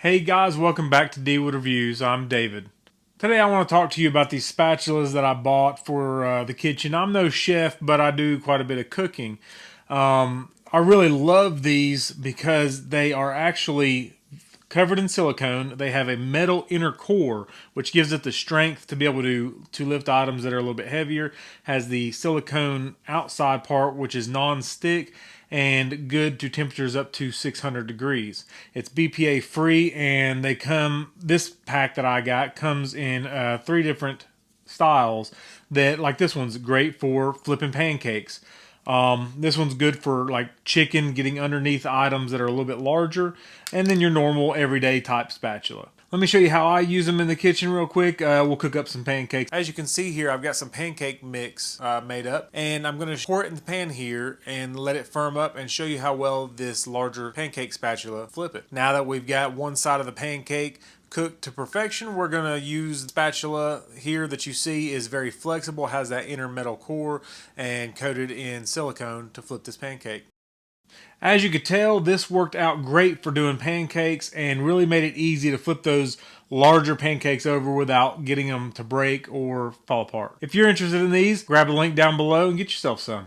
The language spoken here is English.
Hey guys, welcome back to Dwood Reviews. I'm David. Today I want to talk to you about these spatulas that I bought for the kitchen. I'm no chef, but I do quite a bit of cooking. I really love these because they are actually covered in silicone. They have a metal inner core, which gives it the strength to be able to lift items that are a little bit heavier. Has the silicone outside part, which is non-stick and good to temperatures up to 600 degrees. It's BPA free, and they come. This pack that I got comes in 3 different styles. That, like, this one's great for flipping pancakes. This one's good for like chicken, getting underneath items that are a little bit larger, and then your normal everyday type spatula. Let me show you how I use them in the kitchen real quick. We'll cook up some pancakes. As you can see here, I've got some pancake mix made up, and I'm going to pour it in the pan here and let it firm up and show you how well this larger pancake spatula flip it. Now that we've got one side of the pancake cooked to perfection, we're going to use the spatula here that you see is very flexible, has that inner metal core, and coated in silicone to flip this pancake. As you could tell, this worked out great for doing pancakes and really made it easy to flip those larger pancakes over without getting them to break or fall apart. If you're interested in these, grab the link down below and get yourself some.